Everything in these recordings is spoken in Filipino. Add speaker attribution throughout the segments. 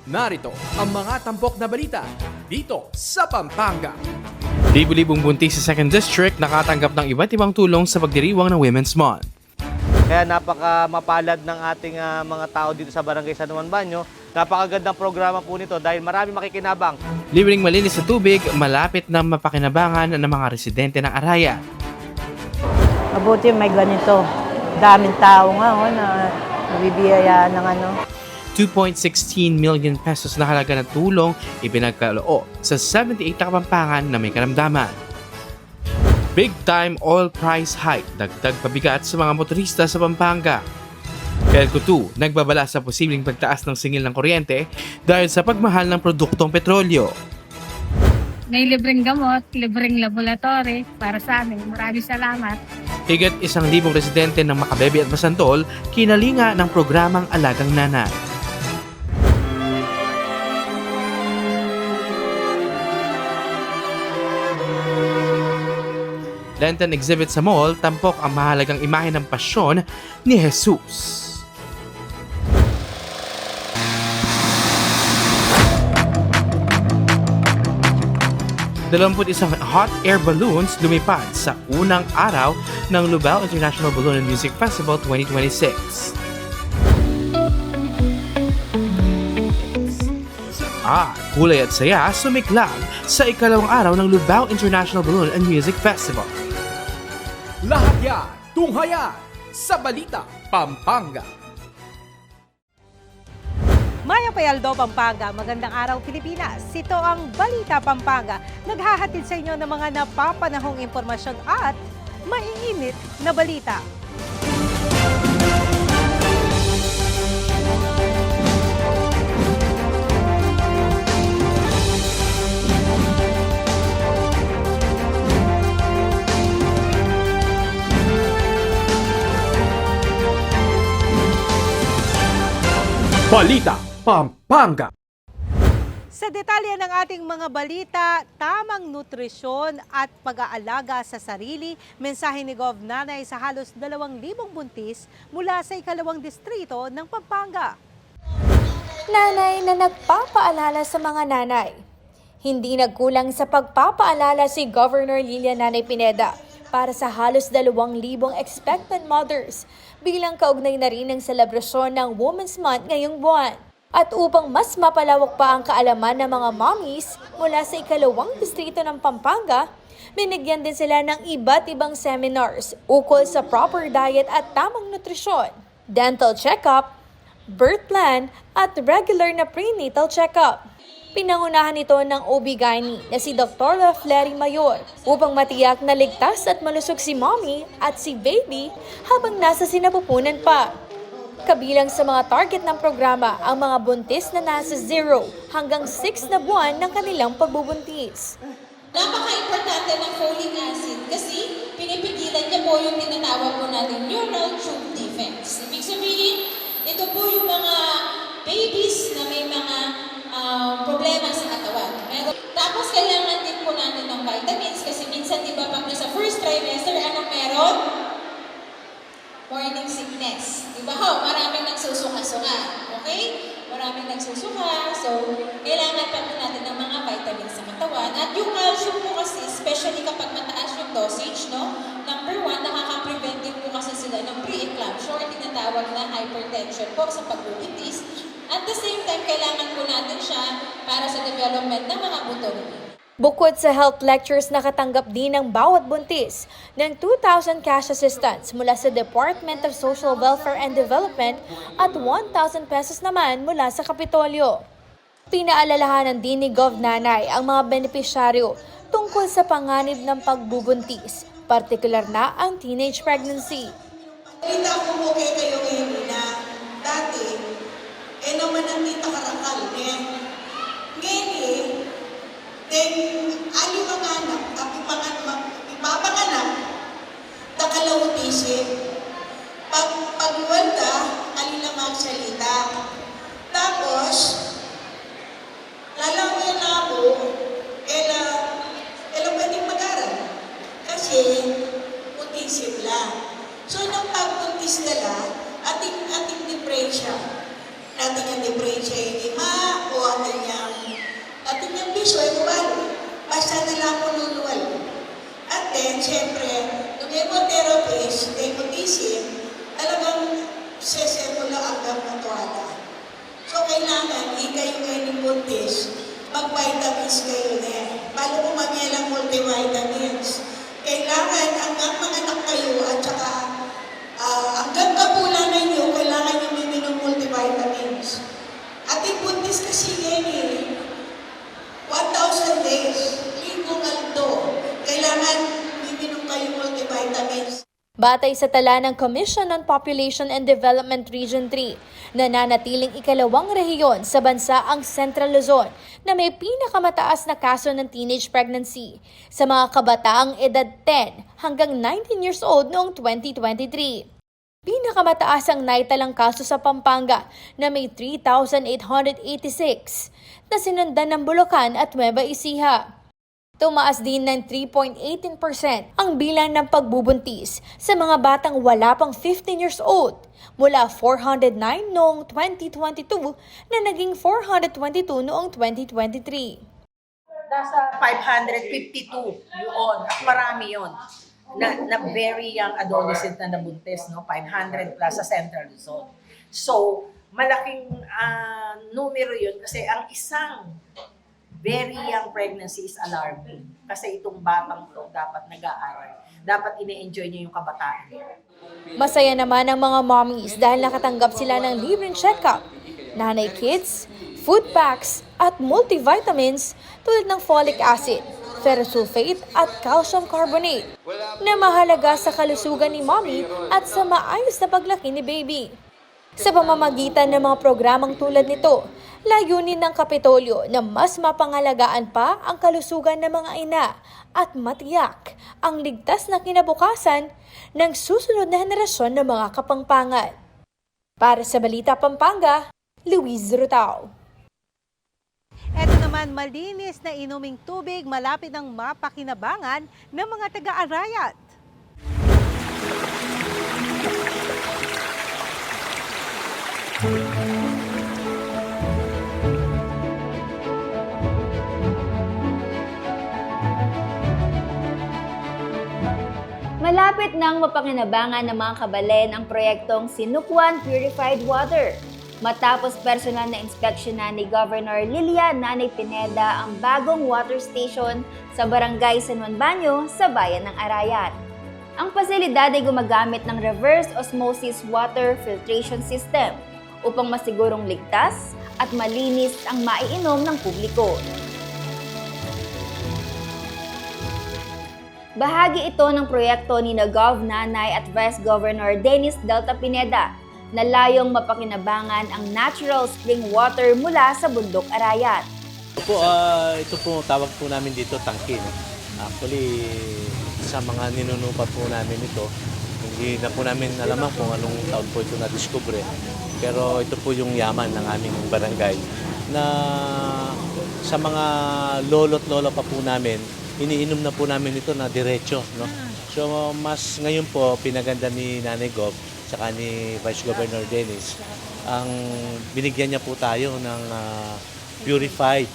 Speaker 1: Narito ang mga tampok na balita dito sa Pampanga.
Speaker 2: Libu-libong buntis sa 2nd District nakatanggap ng iba't ibang tulong sa pagdiriwang ng Women's Month.
Speaker 3: Kaya napaka mapalad ng ating mga tao dito sa Barangay San Juan Banyo. Napakagandang programa po nito dahil marami makikinabang.
Speaker 2: Libreng malinis na tubig, malapit na mapakinabangan ng mga residente ng Araya.
Speaker 4: Mabuti may ganito. Daming tao nga na nabibiyayaan ng
Speaker 2: 2.16 million pesos na halaga na tulong ipinagkaloo sa 78 na Kapampangan na may karamdaman. Big time oil price hike, dagdag pabigat sa mga motorista sa Pampanga. Pelco 2, nagbabala sa posibleng pagtaas ng singil ng kuryente dahil sa pagmahal ng produktong petrolyo.
Speaker 5: May libreng gamot, libreng laboratory para sa amin. Maraming salamat.
Speaker 2: Higit 1,000 residente ng Makabebe at Masantol kinalinga ng programang Alagang Nanay. Lenten exhibit sa mall, tampok ang mahalagang imahe ng pasyon ni Jesus. Isang hot air balloons lumipad sa unang araw ng Lubao International Balloon and Music Festival 2026. Kulay at saya sumiklab sa ikalawang araw ng Lubao International Balloon and Music Festival.
Speaker 1: Lahat yan, tunghayan sa Balita Pampanga.
Speaker 6: Maya Payaldo, Pampanga. Magandang araw, Pilipinas. Ito ang Balita Pampanga. Naghahatid sa inyo ng mga napapanahong impormasyon at maiinit na balita.
Speaker 1: Balita Pampanga.
Speaker 6: Sa detalye ng ating mga balita, tamang nutrisyon at pag-aalaga sa sarili, mensahe ni Gov. Nanay sa halos 2,000 buntis mula sa ikalawang distrito ng Pampanga.
Speaker 7: Nanay na nagpapaalala sa mga nanay. Hindi nagkulang sa pagpapaalala si Governor Lilian Nanay Pineda para sa halos 2,000 expectant mothers bilang kaugnay na rin ng selebrasyon ng Women's Month ngayong buwan. At upang mas mapalawak pa ang kaalaman ng mga mommies mula sa ikalawang distrito ng Pampanga, binigyan din sila ng iba't ibang seminars ukol sa proper diet at tamang nutrisyon, dental check-up, birth plan at regular na prenatal check-up. Pinangunahan ito ng OB-GYN na si Dr. Flery Mayor upang matiyak na ligtas at malusog si mommy at si baby habang nasa sinapupunan pa. Kabilang sa mga target ng programa ang mga buntis na nasa 0 hanggang 6 na buwan ng kanilang pagbubuntis.
Speaker 8: Napaka-importante ng folic acid kasi pinipigilan niya po yung tinatawag po natin neural tube defects. Ibig sabihin, ito po yung mga babies na may mga problema sa katawan. Tapos kailangan din po natin ng vitamins kasi minsan diba pag nasa first trimester, anong meron? Morning sickness. Diba ho? Maraming nagsusuka-suka. Okay? Maraming nagsusuka. So, kailangan pa po natin ng mga vitamins sa katawan. At yung calcium po kasi, especially kapag mataas yung dosage, no? Number 1, nakaka-prevent din po kasi sila ng pre-eclampsia or tinatawag na hypertension po sa pagbubuntis. At the same time, kailangan po natin siya para sa development ng mga buto nila.
Speaker 7: Bukod sa health lectures, nakatanggap din ng bawat buntis ng 2,000 cash assistance mula sa Department of Social Welfare and Development at 1,000 pesos naman mula sa Kapitolyo. Pinaalalahanan din ni Gov. Nanay ang mga benepisyaryo tungkol sa panganib ng pagbubuntis, partikular na ang teenage pregnancy.
Speaker 9: Kita ko okay kayo ngayon na dati, naman ang tita karakal ngayon then, ali mga anak, ipapanganak, nakalawang isip. Pagwalda, ali na magsalita. Tapos, lalawin na ako, pwedeng mag-aral. Kasi, putisip lang. So, nang pagpuntis nila, ating diferensya. natin yung diferensya yung lima o ating yung bisyo ay mabalo. Basta na lang ululuwal. At then, syempre, yung chemotherapist, nepotism, talagang sesemula hanggang matuwala. So, kailangan, kayo ng buntis, mag-vitamins kayo na. Paano kumamaya lang multivitamins? Kailangan, hanggang manganak kayo at saka hanggang kapulan ninyo, kailangan nyo minom multivitamins. At yung buntis kasi yan 1,000 days, lingkong alto. Kailangan minom kayo multivitamins.
Speaker 7: Batay sa tala ng Commission on Population and Development Region 3, nananatiling ikalawang rehiyon sa bansa ang Central Luzon na may pinakamataas na kaso ng teenage pregnancy sa mga kabataang edad 10 hanggang 19 years old noong 2023. Pinakamataas ang naitalang kaso sa Pampanga na may 3,886 na sinundan ng Bulacan at Nueva Ecija. Tumaas din ng 3.18% ang bilang ng pagbubuntis sa mga batang wala pang 15 years old mula 409 noong 2022 na naging 422 noong 2023.
Speaker 10: Nasa 552 yun, at marami yun, na very young adolescent na nabuntis, no? 500 plus sa Central Luzon. So, malaking numero yun kasi ang isang very young pregnancy is alarming. Kasi itong batang to dapat nag-aaral. Dapat ine-enjoy niya yung kabataan niya.
Speaker 7: Masaya naman ang mga mommies dahil nakatanggap sila ng libreng check-up, nanay kits, food packs at multivitamins tulad ng folic acid, ferrosulfate at calcium carbonate na mahalaga sa kalusugan ni mommy at sa maayos na paglaki ni baby. Sa pamamagitan ng mga programang tulad nito, layunin ng Kapitolyo na mas mapangalagaan pa ang kalusugan ng mga ina at matiyak ang ligtas na kinabukasan ng susunod na henerasyon ng mga kapangpangan. Para sa Balita Pampanga, Luis Rutao.
Speaker 6: Ito naman, malinis na inuming tubig malapit ng mapakinabangan ng mga taga-Arayat.
Speaker 11: Malapit nang mapakinabangan ng mga kabalen ang proyektong Sinukwan Purified Water. Matapos personal na inspeksyonan ni Governor Lilia Nanay Pineda ang bagong water station sa Barangay San Juan Banyo sa bayan ng Arayat. Ang pasilidad ay gumagamit ng reverse osmosis water filtration system upang masigurong ligtas at malinis ang maiinom ng publiko. Bahagi ito ng proyekto ni Gov Nanay at Vice Governor Dennis Delta Pineda na layong mapakinabangan ang natural spring water mula sa bundok Arayat.
Speaker 3: Ito po, tawag po namin dito tangke. No? Actually, sa mga ninunupa po namin ito, hindi na po namin alam kung anong taon po ito na-discover. Pero ito po yung yaman ng aming barangay na sa mga lolo't lola pa po namin, iniinom na po namin ito na diretso. No? So mas ngayon po, pinaganda ni Nanay Gov saka ni Vice Governor Dennis, ang binigyan niya po tayo ng purified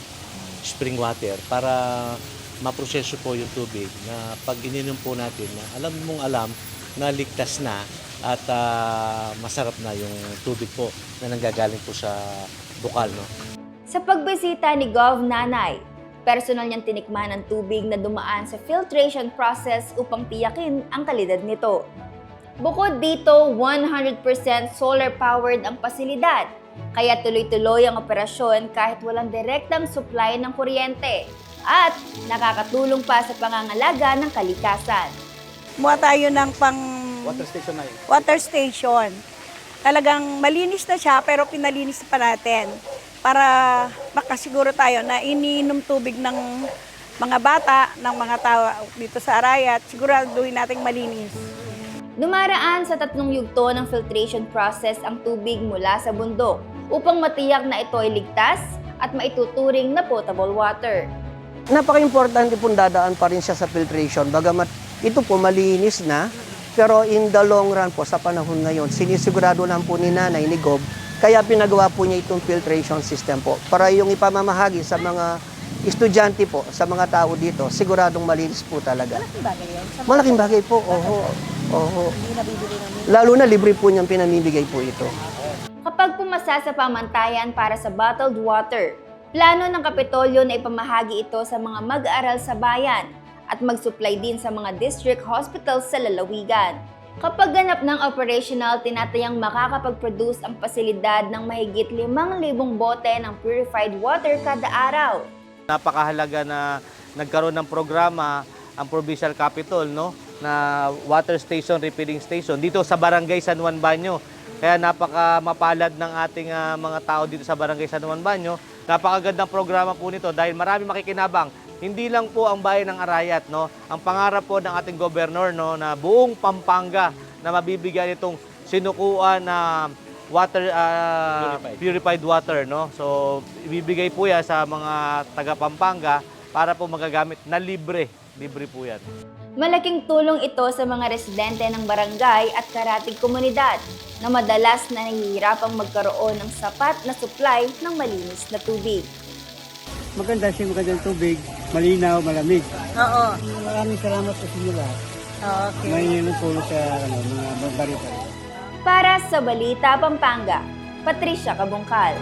Speaker 3: spring water para maproseso po yung tubig na pag ininom po natin, alam na ligtas na at masarap na yung tubig po na nanggagaling po sa bukal. No?
Speaker 11: Sa pagbisita ni Gov Nanay, personal niyang tinikman ang tubig na dumaan sa filtration process upang tiyakin ang kalidad nito. Bukod dito, 100% solar-powered ang pasilidad, kaya tuloy-tuloy ang operasyon kahit walang direktang supply ng kuryente at nakakatulong pa sa pangangalaga ng kalikasan.
Speaker 4: Kumuha tayo ng water station. Talagang malinis na siya pero pinalinis pa natin para makasiguro tayo na iniinom tubig ng mga bata, ng mga tao dito sa Arayat, siguraduhin nating malinis.
Speaker 11: Dumaraan sa 3 yugto ng filtration process ang tubig mula sa bundok upang matiyak na ito ay ligtas at maituturing na potable water.
Speaker 12: Napaka-importante pong dadaan pa rin siya sa filtration. Bagamat ito po malinis na, pero in the long run po sa panahon ngayon, sinisigurado lang po ni Nanay, ni Gov, Kaya pinagawa po niya itong filtration system po para yung ipamamahagi sa mga estudyante po, sa mga tao dito, siguradong malinis po talaga.
Speaker 6: Malaking bagay yan.
Speaker 12: Malaking bagay po, oho.
Speaker 6: Hindi nabibili ng
Speaker 12: Lalo na libre po niyang pinamimigay po ito.
Speaker 11: Kapag pumasa sa pamantayan para sa bottled water, plano ng Kapitolyo na ipamahagi ito sa mga mag-aaral sa bayan at mag-supply din sa mga district hospitals sa lalawigan. Kapag ganap ng operational, tinatayang makakapag-produce ang pasilidad ng mahigit 5,000 bote ng purified water kada araw.
Speaker 3: Napakahalaga na nagkaroon ng programa ang Provincial Capitol, no, na water station, refilling station dito sa Barangay San Juan Banyo. Kaya napaka mapalad ng ating mga tao dito sa Barangay San Juan Banyo. Napakagandang programa po nito dahil marami makikinabang. Hindi lang po ang bayan ng Arayat, no. Ang pangarap po ng ating gobernador, no, na buong Pampanga na mabibigyan itong sinukuan na water purified water, no. So ibibigay po 'yan sa mga taga Pampanga para po magagamit na libre po 'yan.
Speaker 11: Malaking tulong ito sa mga residente ng barangay at karatig komunidad na madalas na nahihirapang magkaroon ng sapat na supply ng malinis na tubig.
Speaker 13: Magandang tubig, malinaw, malamig.
Speaker 6: Oo.
Speaker 13: Maraming salamat sa inyo lahat.
Speaker 6: Okay.
Speaker 13: May tulong sa mga barita.
Speaker 11: Para sa Balita Pampanga, Patricia Cabungkal.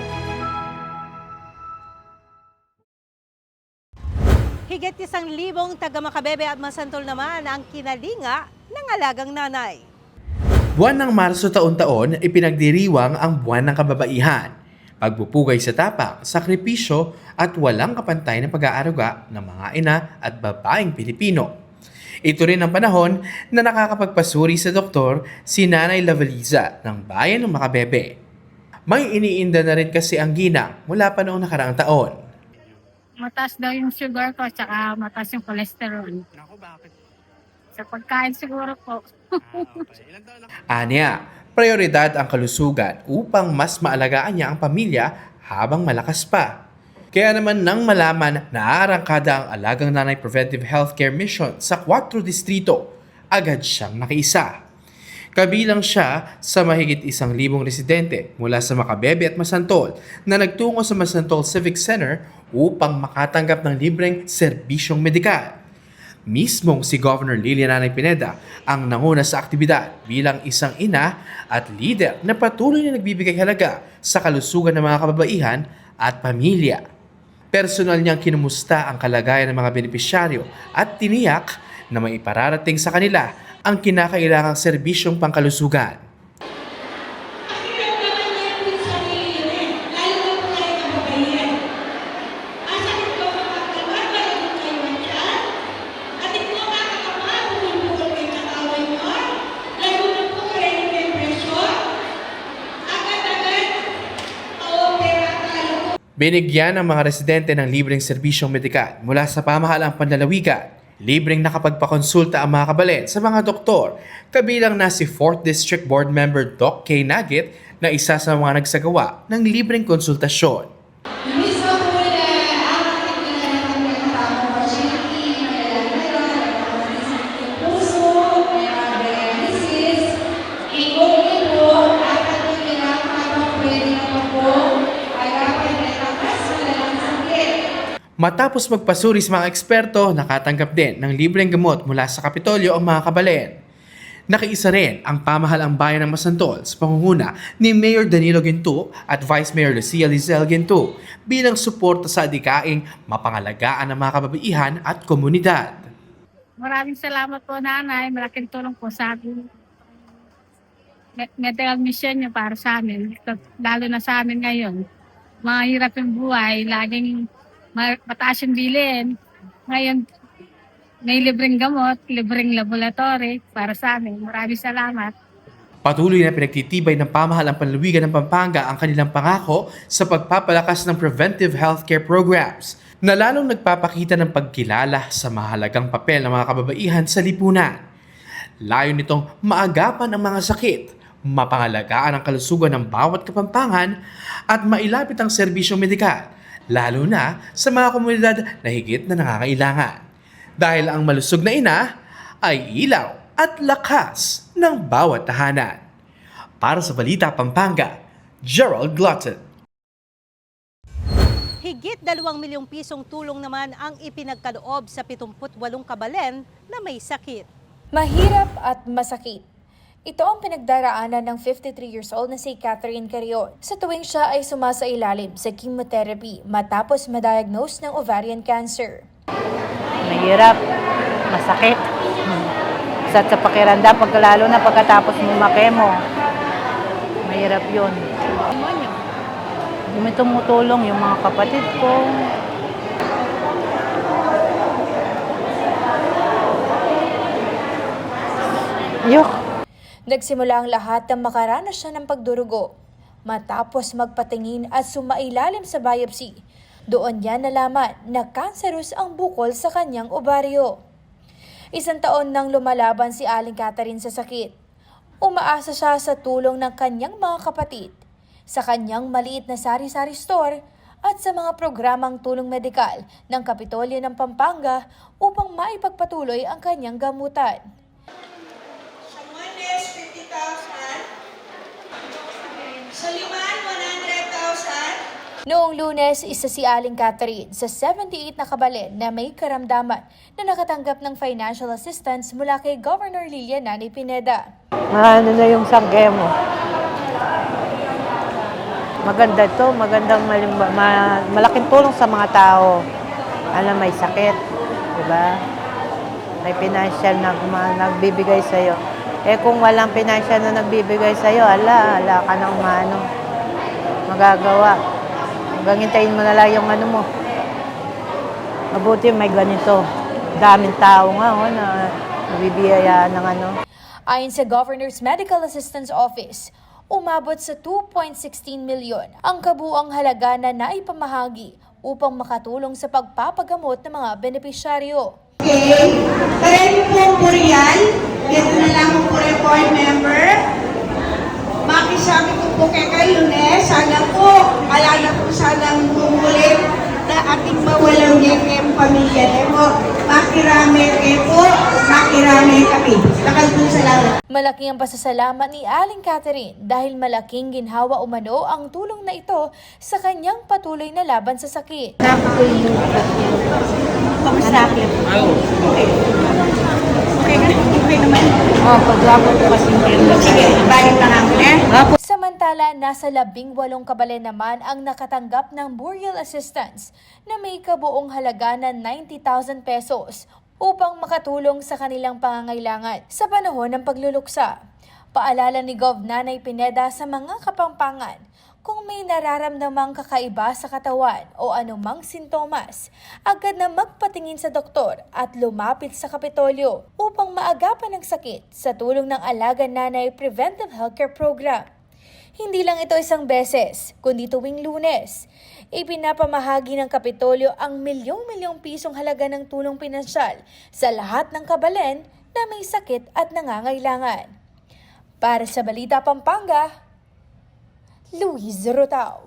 Speaker 6: Higit 1,000 taga-Makabebe at Masantol naman ang kinalinga ng alagang nanay.
Speaker 1: Buwan ng Marso taon-taon, ipinagdiriwang ang buwan ng kababaihan. Pagpupugay sa tapang, sakripisyo at walang kapantay na pag-aaruga ng mga ina at babaeng Pilipino. Ito rin ang panahon na nakakapagpasuri sa doktor si Nanay Lavaliza ng bayan ng Makabebe. May iniinda na rin kasi ang ginang mula pa noong nakaraang taon.
Speaker 5: Mataas daw yung sugar ko, tsaka mataas yung cholesterol.
Speaker 2: Naku, bakit?
Speaker 5: Sa pagkain siguro po.
Speaker 1: Anya, prioridad ang kalusugan upang mas maalagaan niya ang pamilya habang malakas pa. Kaya naman nang malaman na aarangkada ang Alagang Nanay Preventive Healthcare Mission sa 4 distrito, agad siyang nakiisa. Kabilang siya sa mahigit 1,000 residente mula sa Makabebe at Masantol na nagtungo sa Masantol Civic Center upang makatanggap ng libreng serbisyong medikal. Mismong si Governor Lilia Nanay Pineda ang nanguna sa aktibidad bilang isang ina at leader na patuloy na nagbibigay halaga sa kalusugan ng mga kababaihan at pamilya. Personal niyang kinumusta ang kalagayan ng mga benepisyaryo at tiniyak na may ipararating sa kanila ang kinakailangang serbisyong pangkalusugan. Binigyan ng mga residente ng libreng serbisyong medikal mula sa pamahalaang panlalawigan. Libreng nakapagpakonsulta ang mga kabalen sa mga doktor, kabilang na si 4th District Board Member Doc K. Nagit na isa sa mga nagsagawa ng libreng konsultasyon. Matapos magpasuri sa mga eksperto, nakatanggap din ng libreng gamot mula sa Kapitolyo ang mga kabalen. Nakiisa rin ang pamahalang bayan ng Masantol sa pangunguna ni Mayor Danilo Ginto at Vice Mayor Lucia Lizel Ginto bilang suporta sa adikaing mapangalagaan ng mga kababaihan at komunidad.
Speaker 5: Maraming salamat po, Nanay. Malaking tulong po sa akin. Medical mission niyo para sa amin. Lalo na sa amin ngayon. Mahirap yung buhay. Laging mataas yung bilhin. Ngayon, may libreng gamot, libreng laboratory para sa amin. Maraming salamat.
Speaker 1: Patuloy na pinagtitibay ng pamahalang panlalawigan ng Pampanga ang kanilang pangako sa pagpapalakas ng preventive healthcare programs na lalong nagpapakita ng pagkilala sa mahalagang papel ng mga kababaihan sa lipunan. Layo nitong maagapan ang mga sakit, mapangalagaan ang kalusugan ng bawat kapampangan at mailapit ang serbisyong medikal, lalo na sa mga komunidad na higit na nangangailangan. Dahil ang malusog na ina ay ilaw at lakas ng bawat tahanan. Para sa Balita Pampanga, Gerald Glutton.
Speaker 6: Higit 2 milyong pisong tulong naman ang ipinagkaloob sa 78 kabalen na may sakit.
Speaker 7: Mahirap at masakit. Ito ang pinagdaraanan ng 53 years old na si Catherine Carrion sa tuwing siya ay sumasailalim sa chemotherapy matapos ma-diagnose ng ovarian cancer.
Speaker 14: Mahirap, masakit. Sa pakiramdam, lalo na pagkatapos mo makemo. Mahirap yun. May tumutulong yung mga kapatid ko. Yuck!
Speaker 7: Nagsimula ang lahat ng makaranas siya ng pagdurugo. Matapos magpatingin at sumailalim sa biopsy, doon niya nalaman na cancerous ang bukol sa kanyang ovaryo. 1 taon nang lumalaban si Aling Catherine sa sakit. Umaasa siya sa tulong ng kanyang mga kapatid, sa kanyang maliit na sari-sari store at sa mga programang tulong medikal ng Kapitolyo ng Pampanga upang maipagpatuloy ang kanyang gamutan.
Speaker 9: Someone is 50,000. Sa liman, 100,000.
Speaker 7: Noong Lunes, isa si Aling Catherine sa 78 na kabalen na may karamdaman na nakatanggap ng financial assistance mula kay Governor Lilia Nanay Pineda.
Speaker 14: Ano na yung sangge mo? Maganda to, malaking tulong sa mga tao. Alam, may sakit, di ba? May financial na nagbibigay sa'yo. Kung walang financial na nagbibigay sa'yo, ala ka nang magagawa. Hanggang hintayin mo na lang yung mo. Mabuti may ganito. Daming tao nga na nabibiyayaan ng
Speaker 7: Ayon sa Governor's Medical Assistance Office, umabot sa 2.16 milyon ang kabuang halaga na naipamahagi upang makatulong sa pagpapagamot ng mga benepisyaryo.
Speaker 9: Okay, tayo po yan. Dito na lang po board member. Makisabi ko po kay Lunes, sana po, alala po sanang bumulit na ating mawalang yung pamilya mo. Makirami kayo po, makirami kami. Salamat.
Speaker 7: Malaki ang pasasalamat ni Aling Catherine dahil malaking ginhawa umano ang tulong na ito sa kanyang patuloy na laban sa sakit.
Speaker 9: Kamusta? Okay. Okay naman.
Speaker 14: Pagwapon ko kasi
Speaker 9: Sige, balik na namin
Speaker 7: Samantala, nasa 18 kabalen naman ang nakatanggap ng burial assistance na may kabuong halaga na 90,000 pesos upang makatulong sa kanilang pangangailangan sa panahon ng pagluluksa. Paalala ni Gov. Nanay Pineda sa mga Kapampangan, kung may nararamdamang kakaiba sa katawan o anumang sintomas, agad na magpatingin sa doktor at lumapit sa Kapitolyo upang maagapan ang sakit sa tulong ng Alaga Nanay Preventive Healthcare Program. Hindi lang ito isang beses, kundi tuwing Lunes. Ipinapamahagi ng Kapitolyo ang milyong-milyong pisong halaga ng tulong pinansyal sa lahat ng kabalen na may sakit at nangangailangan. Para sa Balita Pampanga, Luis Rotao.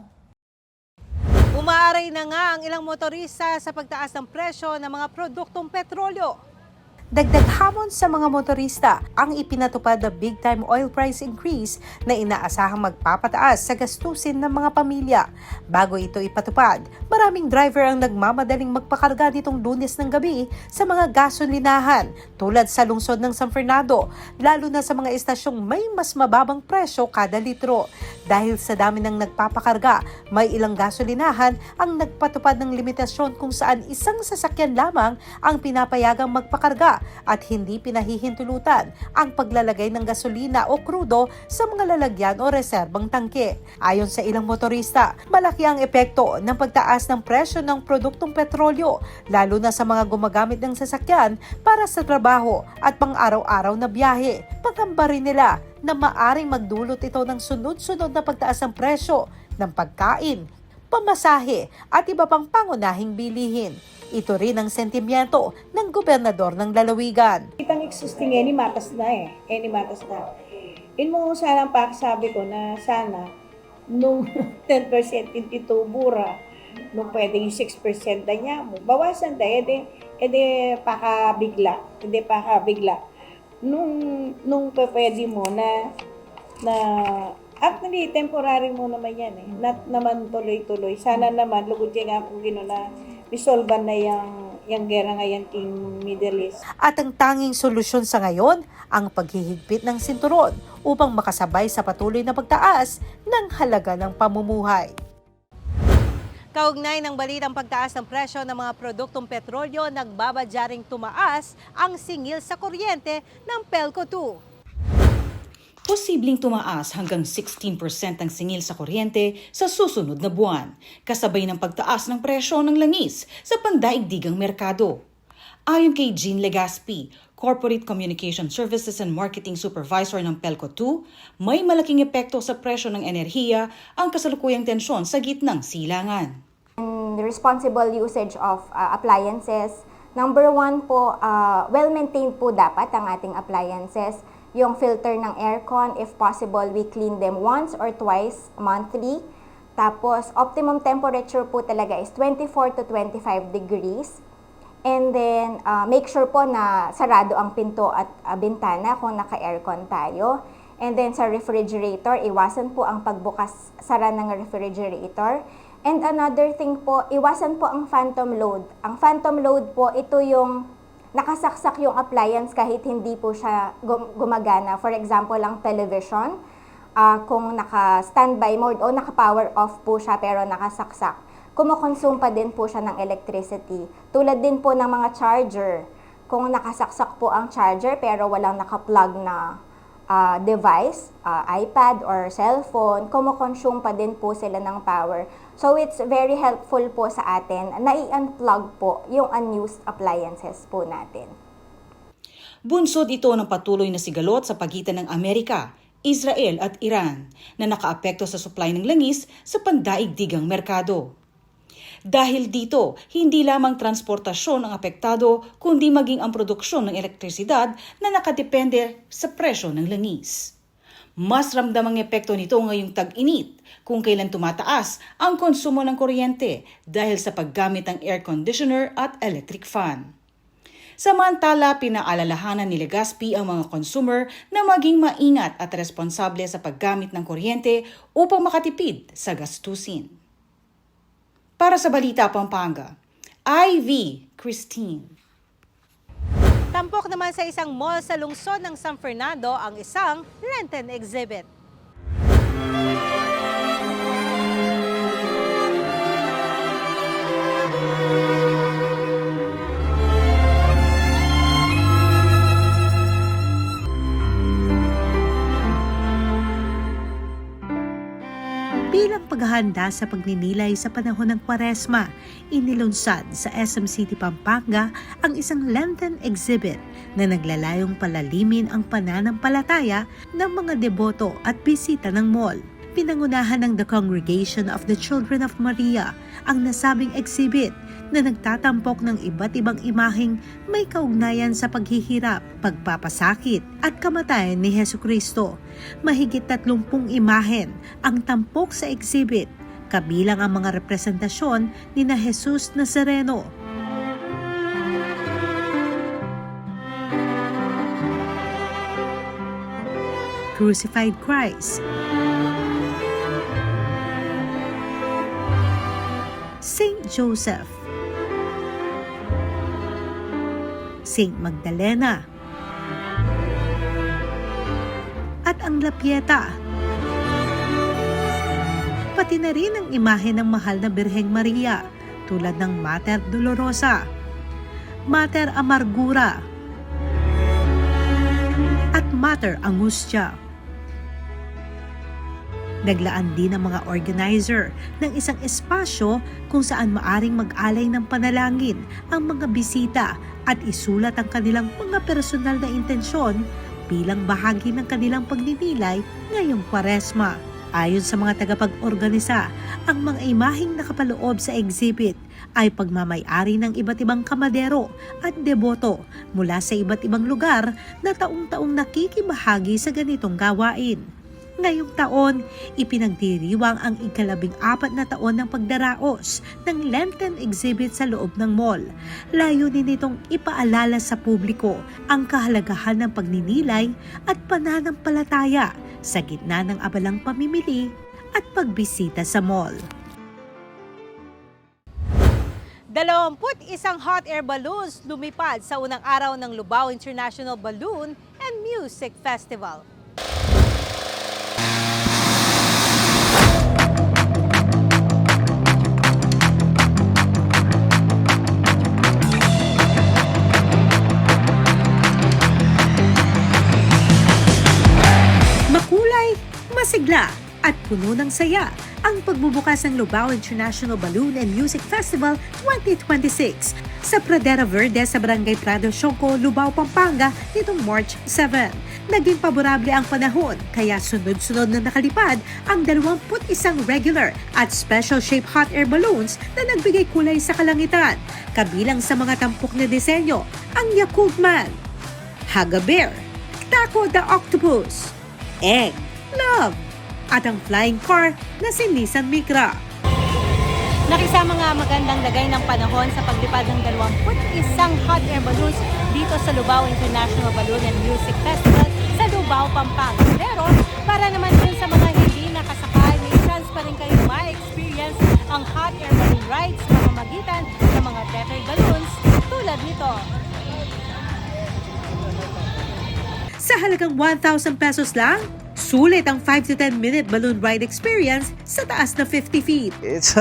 Speaker 6: Umaaray na nga ang ilang motorista sa pagtaas ng presyo ng mga produktong petrolyo. Dagdag hamon sa mga motorista ang ipinatupad na big-time oil price increase na inaasahang magpapataas sa gastusin ng mga pamilya. Bago ito ipatupad, maraming driver ang nagmamadaling magpakarga nitong Lunes ng gabi sa mga gasolinahan tulad sa lungsod ng San Fernando, lalo na sa mga estasyong may mas mababang presyo kada litro. Dahil sa dami ng nagpapakarga, may ilang gasolinahan ang nagpatupad ng limitasyon kung saan isang sasakyan lamang ang pinapayagang magpakarga at hindi pinahihintulutan ang paglalagay ng gasolina o krudo sa mga lalagyan o reserbang tangke. Ayon sa ilang motorista, malaki ang epekto ng pagtaas ng presyo ng produktong petrolyo, lalo na sa mga gumagamit ng sasakyan para sa trabaho at pang-araw-araw na biyahe. Pagamba rin nila na maaring magdulot ito ng sunod-sunod na pagtaas ng presyo ng pagkain, pamasahe at iba pang pangunahing bilihin. Ito rin ang sentimiento ng gobernador ng lalawigan.
Speaker 4: Itang existing any matas na. Yun mo sana ang pakisabi ko na sana nung 10% hindi tubura, nung pwedeng 6% na niya mo, bawasan tayo, edi pakabigla. Nung pwede mo na Actually, temporary mo naman yan eh. Not naman tuloy-tuloy. Sana naman, lugod kaya nga po na resolve na yung gera ngayon team Middle East.
Speaker 6: At ang tanging solusyon sa ngayon, ang paghihigpit ng sinturon upang makasabay sa patuloy na pagtaas ng halaga ng pamumuhay. Kaugnay ng balitang pagtaas ng presyo ng mga produktong petrolyo, nagbabadya ring tumaas ang singil sa kuryente ng PELCO 2.
Speaker 15: Posibleng tumaas hanggang 16% ang singil sa kuryente sa susunod na buwan, kasabay ng pagtaas ng presyo ng langis sa pandaigdigang merkado. Ayon kay Jean Legaspi, Corporate Communication Services and Marketing Supervisor ng PELCO 2, may malaking epekto sa presyo ng enerhiya ang kasalukuyang tensyon sa gitnang silangan.
Speaker 16: And responsible usage of appliances. Number one po, well-maintained po dapat ang ating appliances. Yung filter ng aircon, if possible, we clean them once or twice monthly. Tapos, optimum temperature po talaga is 24 to 25 degrees. And then, make sure po na sarado ang pinto at bintana kung naka-aircon tayo. And then, sa refrigerator, iwasan po ang pagbukas-sara ng refrigerator. And another thing po, iwasan po ang phantom load. Ang phantom load po, ito yung nakasaksak yung appliance kahit hindi po siya gumagana. For example, ang television, kung naka-standby mode o naka-power off po siya pero nakasaksak, kumukonsume pa din po siya ng electricity. Tulad din po ng mga charger. Kung nakasaksak po ang charger pero walang naka-plug na device, iPad or cellphone, kumukonsume pa din po sila ng power. So it's very helpful po sa atin na i-unplug po yung unused appliances po natin.
Speaker 15: Bunsod ito ng patuloy na sigalot sa pagitan ng Amerika, Israel at Iran na nakaapekto sa supply ng langis sa pandaigdigang merkado. Dahil dito, hindi lamang transportasyon ang apektado kundi maging ang produksyon ng elektrisidad na nakadepende sa presyo ng langis. Mas ramdam ang epekto nito ngayong tag-init kung kailan tumataas ang konsumo ng kuryente dahil sa paggamit ng air conditioner at electric fan. Samantala, pinaalalahanan ni Legaspi ang mga consumer na maging maingat at responsable sa paggamit ng kuryente upang makatipid sa gastusin. Para sa Balita Pampanga, IV Christine.
Speaker 6: Tampok naman sa isang mall sa lungsod ng San Fernando ang isang Lenten exhibit. Bilang paghahanda sa pagninilay sa panahon ng Kwaresma, inilunsad sa SM City, Pampanga ang isang Lenten exhibit na naglalayong palalimin ang pananampalataya ng mga deboto at bisita ng mall. Pinangunahan ng The Congregation of the Children of Maria ang nasabing exhibit na nagtatampok ng iba't ibang imaheng may kaugnayan sa paghihirap, pagpapasakit at kamatayan ni Hesukristo. Mahigit 30 imahen ang tampok sa exhibit, kabilang ang mga representasyon ni na Jesus Nazareno. Crucified Christ, Saint Joseph, Saint Magdalena, at ang Lapieta. Pati na rin ang imahe ng mahal na Birheng Maria tulad ng Mater Dolorosa, Mater Amargura, at Mater Angustia. Naglaan din ang mga organizer ng isang espasyo kung saan maaring mag-alay ng panalangin ang mga bisita at isulat ang kanilang mga personal na intensyon bilang bahagi ng kanilang pagninilay ngayong Kwaresma. Ayon sa mga tagapag-organisa, ang mga imaheng nakapaloob sa exhibit ay pagmamay-ari ng iba't ibang kamadero at deboto mula sa iba't ibang lugar na taong-taong nakikibahagi sa ganitong gawain. Ngayong taon, ipinagdiriwang ang ika-14 na taon ng pagdaraos ng Lenten exhibit sa loob ng mall. Layunin nitong ipaalala sa publiko ang kahalagahan ng pagninilay at pananampalataya sa gitna ng abalang pamimili at pagbisita sa mall. 21 hot air balloons lumipad sa unang araw ng Lubao International Balloon and Music Festival. Makulay, masigla at puno ng saya ang pagbubukas ng Lubao International Balloon and Music Festival 2026 sa Pradera Verde sa Barangay Prado Siongco, Lubao, Pampanga nitong March 7. Naging paborable ang panahon kaya sunod-sunod na nakalipad ang 21 regular at special shape hot air balloons na nagbigay kulay sa kalangitan. Kabilang sa mga tampok na disenyo ang Yakult Man, Haga Bear, Taco the Octopus, Egg, Love, at ang flying car na si Nissan Micra. Nakisama nga magandang lagay ng panahon sa paglipad ng 21 hot air balloons dito sa Lubao International Balloon and Music Festival sa Lubao, Pampanga. Pero para naman din sa mga hindi nakasakay, may chance pa rin kayo ma-experience ang hot air balloon rides sa pamamagitan ng mga tethered balloons tulad nito. Sa halagang 1,000 pesos lang, sulit ang 5 to 10 minute balloon ride experience sa taas na 50 feet.
Speaker 17: It's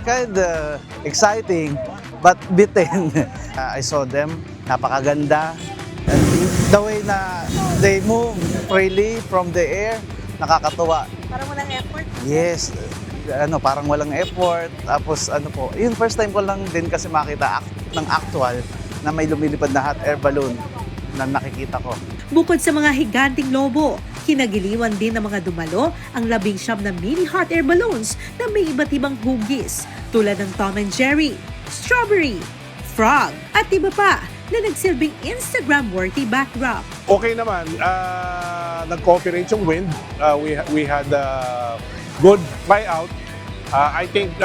Speaker 17: kind of exciting but bitin. I saw them, napakaganda. And the way na they move freely from the air, nakakatuwa.
Speaker 6: Parang walang effort?
Speaker 17: Yes, parang walang effort. Tapos yun first time ko lang din kasi makita ng actual na may lumilipad na hot air balloon na nakikita ko.
Speaker 6: Bukod sa mga higanting lobo, kinagiliwan din ng mga dumalo ang 19 na mini hot air balloons na may iba't ibang hugis tulad ng Tom and Jerry, Strawberry, Frog at iba pa na nagsilbing Instagram-worthy backdrop.
Speaker 18: Okay naman, nag-cooperate yung wind. We had good tryout. I think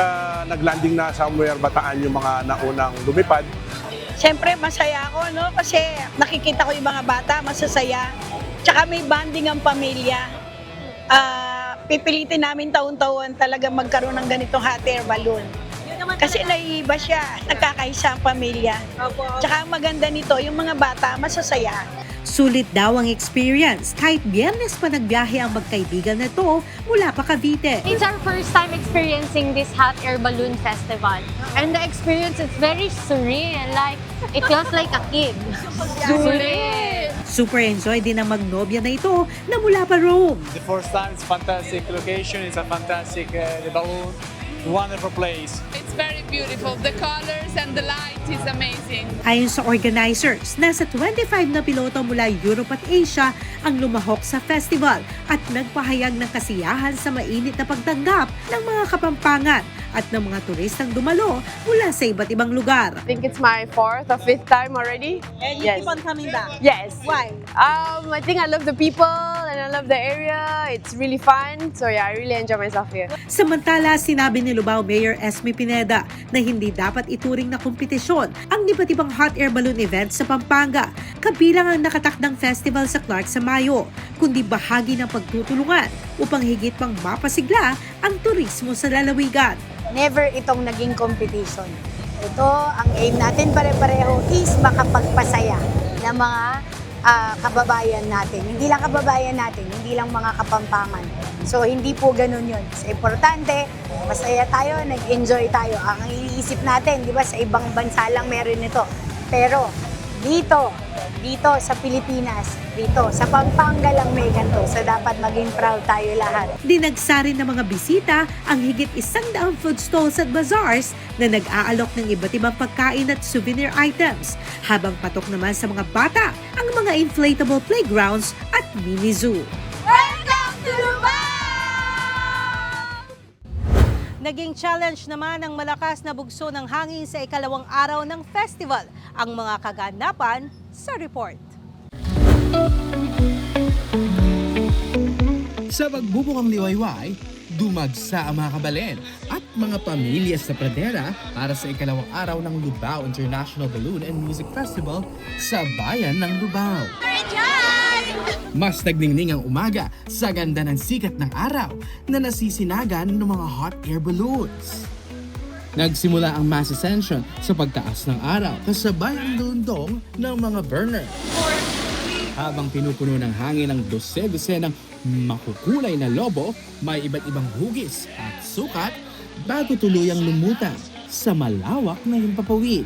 Speaker 18: naglanding na somewhere Bataan yung mga naunang lumipad.
Speaker 19: Siyempre, masaya ako, no? Kasi nakikita ko yung mga bata, masasaya. Tsaka may bonding ang pamilya. Pipilitin namin taon-taon talaga magkaroon ng ganitong hot air balloon. Kasi naiiba siya, nagkakaisa ang pamilya. Tsaka ang maganda nito, yung mga bata, masasaya.
Speaker 6: Sulit daw ang experience kahit Biyernes pa nagbiyahe ang magkaibigan na to mula pa Cavite.
Speaker 20: It's our first time experiencing this hot air balloon festival. And the experience is very surreal. Like, it feels like a kid. Sulit!
Speaker 6: Super enjoy din ang magnobya na ito na mula pa Rome.
Speaker 21: The first time, it's fantastic location, it's a fantastic balloon. Wonderful place.
Speaker 22: It's very beautiful. The colors and the light is amazing.
Speaker 6: Ayon sa organizers, nasa 25 na piloto mula Europe at Asia ang lumahok sa festival at nagpahayag ng kasiyahan sa mainit na pagtanggap ng mga Kapampangan at ng mga turistang dumalo mula sa iba't ibang lugar.
Speaker 23: I think it's my 4th or 5th time already.
Speaker 6: And you keep on coming back?
Speaker 23: Yes.
Speaker 6: Why?
Speaker 23: I think I love the people and I love the area. It's really fun. So yeah, I really enjoy myself here.
Speaker 6: Samantala, sinabi ni Lubao Mayor Esme Pineda na hindi dapat ituring na kompetisyon ang iba't ibang hot air balloon event sa Pampanga, kabilang ang nakatakdang festival sa Clark sa Mayo, kundi bahagi ng pagtutulungan upang higit pang mapasigla ang turismo sa lalawigan.
Speaker 24: Never itong naging competition. Ito, ang aim natin pare-pareho is makapagpasaya ng mga kababayan natin. Hindi lang kababayan natin, hindi lang mga Kapampangan. So, hindi po ganun yun. It's importante, masaya tayo, nag-enjoy tayo. Ang iniisip natin, di ba, sa ibang bansa lang meron ito. Pero, dito sa Pilipinas, dito sa Pampanga lang may ganito. So, dapat maging proud tayo lahat.
Speaker 6: Dinagsa rin ng mga bisita ang higit 100 food stalls at bazaars na nag-aalok ng iba't ibang pagkain at souvenir items, habang patok naman sa mga bata ang mga inflatable playgrounds at mini zoo.
Speaker 24: Welcome to Lubao!
Speaker 6: Naging challenge naman ang malakas na bugso ng hangin sa ikalawang araw ng festival. Ang mga kaganapan sa report.
Speaker 1: Sa pagbubukang liwayway, dumagsa ang mga kabalen at mga pamilya sa Pradera para sa ikalawang araw ng Lubao International Balloon and Music Festival sa bayan ng Lubao.
Speaker 24: Enjoy!
Speaker 2: Mas nagningning ang umaga sa ganda ng sikat ng araw na nasisinagan ng mga hot air balloons. Nagsimula ang mass ascension sa pagtaas ng araw kasabay ang dundong ng mga burner. Habang pinupuno ng hangin ang dose-dose ng makukulay na lobo, may iba't ibang hugis at sukat bago tuluyang lumutang sa malawak na himpapawid.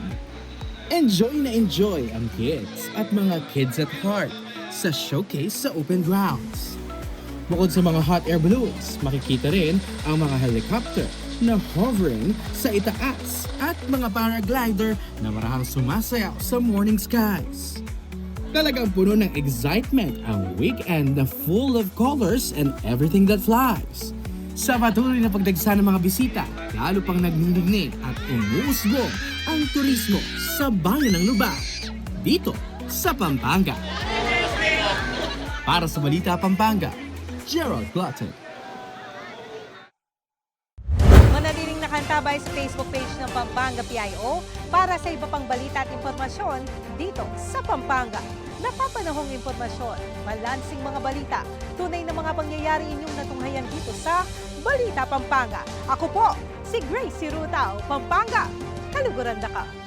Speaker 2: Enjoy na enjoy ang kids at mga kids at heart sa showcase sa open grounds. Bukod sa mga hot air balloons, makikita rin ang mga helicopter na hovering sa itaas at mga paraglider na marahang sumasayaw sa morning skies. Talagang puno ng excitement ang weekend na full of colors and everything that flies. Sa patuloy na pagdagsa ng mga bisita, lalo pang nagniningning at umuusbong ang turismo sa bayan ng Lubak, dito sa Pampanga. Para sa Balita Pampanga, Gerald Glutton.
Speaker 6: Manatiling nakantabay sa Facebook page ng Pampanga PIO para sa iba pang balita at impormasyon dito sa Pampanga. Napapanahong impormasyon, malansing mga balita, tunay na mga pangyayari inyong natunghayan dito sa Balita Pampanga. Ako po, si Grace Rutao, Pampanga, Kaluguran ka.